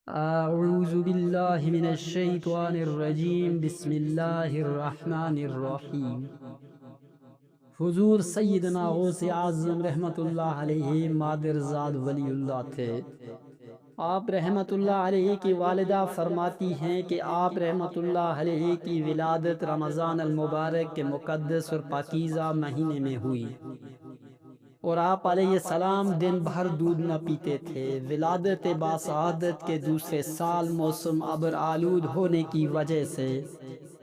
اعوذ باللہ من الشیطان الرجیم، بسم اللہ الرحمن الرحیم۔ حضور سیدنا غوث اعظم رحمت اللہ علیہ مادرزاد ولی اللہ تھے۔ آپ رحمت اللہ علیہ کی والدہ فرماتی ہیں کہ آپ رحمت اللہ علیہ کی ولادت رمضان المبارک کے مقدس اور پاکیزہ مہینے میں ہوئی، اور آپ علیہ السلام دن بھر دودھ نہ پیتے تھے۔ ولادت باسعادت کے دوسرے سال موسم ابر آلود ہونے کی وجہ سے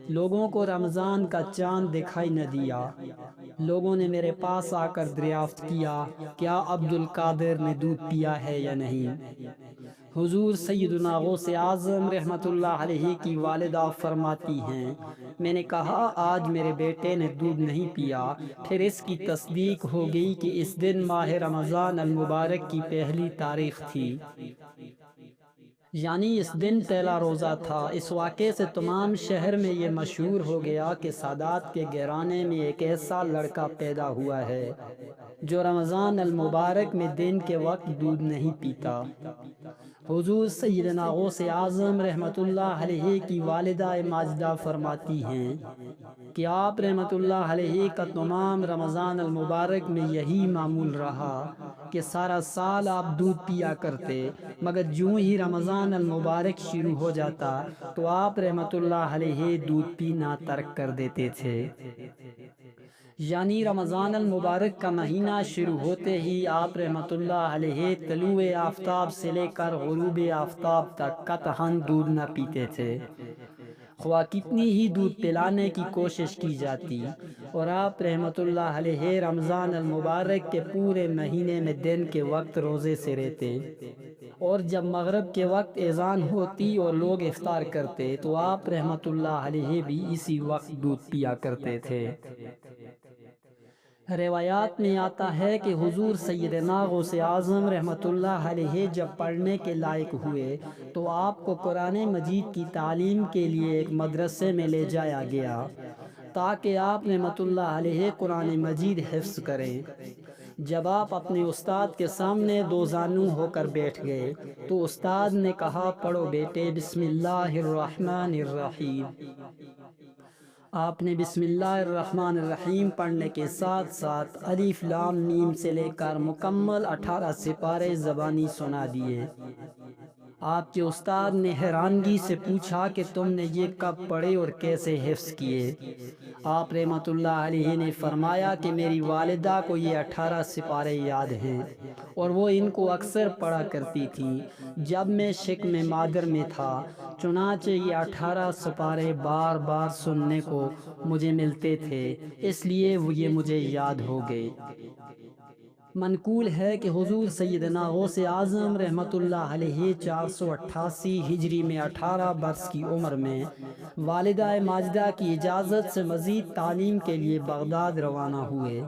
لوگوں کو رمضان کا چاند دکھائی نہ دیا۔ لوگوں نے میرے پاس آ کر دریافت کیا، کیا عبد القادر نے دودھ پیا ہے یا نہیں؟ حضور سیدنا غوث اعظم رحمت اللہ علیہ کی والدہ فرماتی ہیں، میں نے کہا آج میرے بیٹے نے دودھ نہیں پیا۔ پھر اس کی تصدیق ہو گئی کہ اس دن ماہ رمضان المبارک کی پہلی تاریخ تھی، یعنی اس دن پہلا روزہ تھا۔ اس واقعے سے تمام شہر میں یہ مشہور ہو گیا کہ سادات کے گھرانے میں ایک ایسا لڑکا پیدا ہوا ہے جو رمضان المبارک میں دن کے وقت دودھ نہیں پیتا۔ حضور سیدنا غوث اعظم رحمت اللہ علیہ کی والدہ ماجدہ فرماتی ہیں کہ آپ رحمت اللہ علیہ کا تمام رمضان المبارک میں یہی معمول رہا کہ سارا سال آپ دودھ پیا کرتے، مگر جوں ہی رمضان المبارک شروع ہو جاتا تو آپ رحمت اللہ علیہ دودھ پینا ترک کر دیتے تھے۔ یعنی رمضان المبارک کا مہینہ شروع ہوتے ہی آپ رحمت اللہ علیہ طلوع آفتاب سے لے کر غروب آفتاب تک قطعاً دودھ نہ پیتے تھے، خواہ کتنی ہی دودھ پلانے کی کوشش کی جاتی، اور آپ رحمت اللہ علیہ رمضان المبارک کے پورے مہینے میں دن کے وقت روزے سے رہتے، اور جب مغرب کے وقت اذان ہوتی اور لوگ افطار کرتے تو آپ رحمت اللہ علیہ بھی اسی وقت دودھ پیا کرتے تھے۔ روایات میں آتا ہے کہ حضور سیدنا غوث اعظم رحمت اللہ علیہ جب پڑھنے کے لائق ہوئے تو آپ کو قرآن مجید کی تعلیم کے لیے ایک مدرسے میں لے جایا گیا تاکہ آپ رحمت اللہ علیہ قرآن مجید حفظ کریں۔ جب آپ اپنے استاد کے سامنے دو زانو ہو کر بیٹھ گئے تو استاد نے کہا، پڑھو بیٹے، بسم اللہ الرحمن الرحیم۔ آپ نے بسم اللہ الرحمن الرحیم پڑھنے کے ساتھ ساتھ الف لام میم سے لے کر مکمل 18 سپارے زبانی سنا دیے۔ آپ کے استاد نے حیرانگی سے پوچھا کہ تم نے یہ کب پڑھے اور کیسے حفظ کیے؟ آپ رحمت اللہ علیہ نے فرمایا کہ میری والدہ کو یہ 18 سپارے یاد ہیں اور وہ ان کو اکثر پڑھا کرتی تھی جب میں شکم مادر میں تھا، چنانچہ یہ 18 سپارے بار بار سننے کو مجھے ملتے تھے، اس لیے یہ مجھے یاد ہو گئے۔ منقول ہے کہ حضور سیدنا غوث اعظم رحمت اللہ علیہ 488 ہجری میں 18 برس کی عمر میں والدہ ماجدہ کی اجازت سے مزید تعلیم کے لیے بغداد روانہ ہوئے۔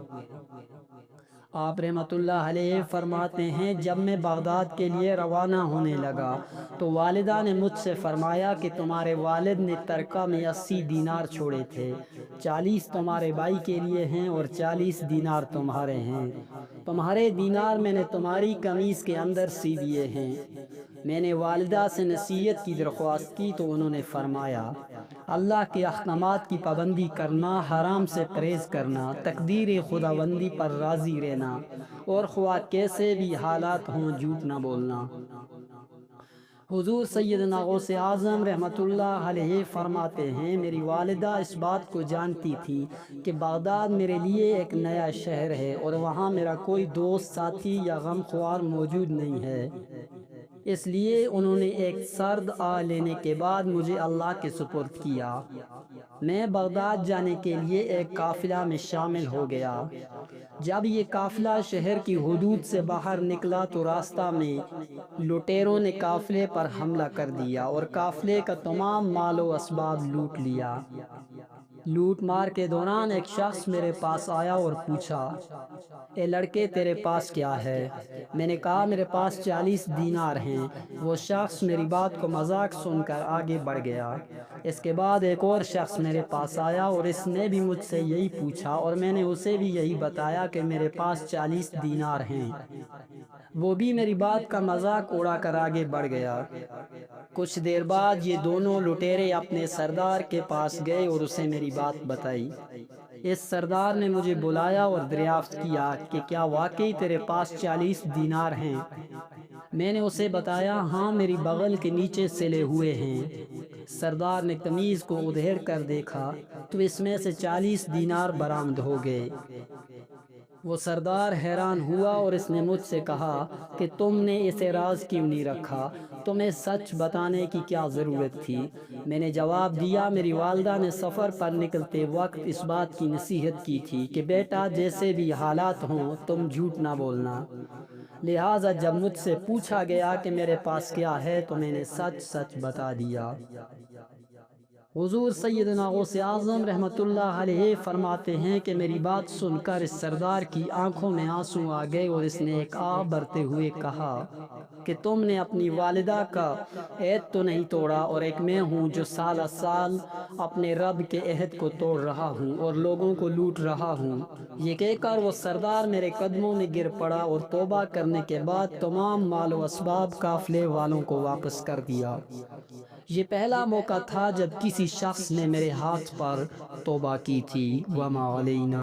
آپ رحمت اللہ علیہ فرماتے ہیں، جب میں بغداد کے لیے روانہ ہونے لگا تو والدہ نے مجھ سے فرمایا کہ تمہارے والد نے ترکہ میں 80 دینار چھوڑے تھے، 40 تمہارے بھائی کے لیے ہیں اور 40 دینار تمہارے ہیں۔ تمہارے دینار میں نے تمہاری قمیص کے اندر سی دیے ہیں۔ میں نے والدہ سے نصیحت کی درخواست کی تو انہوں نے فرمایا، اللہ کے احکامات کی پابندی کرنا، حرام سے پرہیز کرنا، تقدیر خداوندی پر راضی رہنا، اور خواہ کیسے بھی حالات ہوں جھوٹ نہ بولنا۔ حضور سیدنا غوث اعظم رحمت اللہ علیہ فرماتے ہیں، میری والدہ اس بات کو جانتی تھی کہ بغداد میرے لیے ایک نیا شہر ہے اور وہاں میرا کوئی دوست، ساتھی یا غمخوار موجود نہیں ہے، اس لیے انہوں نے ایک سرد آہ لینے کے بعد مجھے اللہ کے سپرد کیا۔ میں بغداد جانے کے لیے ایک قافلہ میں شامل ہو گیا۔ جب یہ قافلہ شہر کی حدود سے باہر نکلا تو راستہ میں لٹیروں نے قافلے پر حملہ کر دیا اور قافلے کا تمام مال و اسباب لوٹ لیا۔ لوٹ مار کے دوران ایک شخص میرے پاس آیا اور پوچھا، اے لڑکے، تیرے پاس کیا ہے؟ میں نے کہا، میرے پاس 40 دینار ہیں۔ وہ شخص میری بات کو مذاق سن کر آگے بڑھ گیا۔ اس کے بعد ایک اور شخص میرے پاس آیا اور اس نے بھی مجھ سے یہی پوچھا اور میں نے اسے بھی یہی بتایا کہ میرے پاس 40 دینار ہیں۔ وہ بھی میری بات کا مذاق اڑا کر آگے بڑھ گیا۔ کچھ دیر بعد یہ دونوں لٹیرے اپنے سردار کے پاس گئے اور اسے میری بات بتائی۔ اس سردار نے مجھے بلایا اور دریافت کیا کہ کیا واقعی تیرے پاس 40 دینار ہیں؟ میں نے اسے بتایا ہاں، میری بغل کے نیچے سلے ہوئے ہیں۔ سردار نے قمیض کو ادھیڑ کر دیکھا تو اس میں سے 40 دینار برآمد ہو گئے۔ وہ سردار حیران ہوا اور اس نے مجھ سے کہا کہ تم نے اسے راز کیوں نہیں رکھا؟ تمہیں سچ بتانے کی کیا ضرورت تھی؟ میں نے جواب دیا میری والدہ نے سفر پر نکلتے وقت اس بات کی نصیحت کی تھی کہ بیٹا جیسے بھی حالات ہوں تم جھوٹ نہ بولنا، لہٰذا جب مجھ سے پوچھا گیا کہ میرے پاس کیا ہے تو میں نے سچ سچ بتا دیا۔ حضور سیدنا غوث اعظم رحمۃ اللہ علیہ فرماتے ہیں کہ میری بات سن کر اس سردار کی آنکھوں میں آنسو آ گئے اور اس نے ایک آہ بھرتے ہوئے کہا کہ تم نے اپنی والدہ کا عہد تو نہیں توڑا، اور ایک میں ہوں جو سالہ سال اپنے رب کے عہد کو توڑ رہا ہوں اور لوگوں کو لوٹ رہا ہوں۔ یہ کہہ کر وہ سردار میرے قدموں میں گر پڑا اور توبہ کرنے کے بعد تمام مال و اسباب قافلے والوں کو واپس کر دیا۔ یہ پہلا موقع تھا جب کسی شخص نے میرے ہاتھ پر توبہ کی تھی۔ وما علینا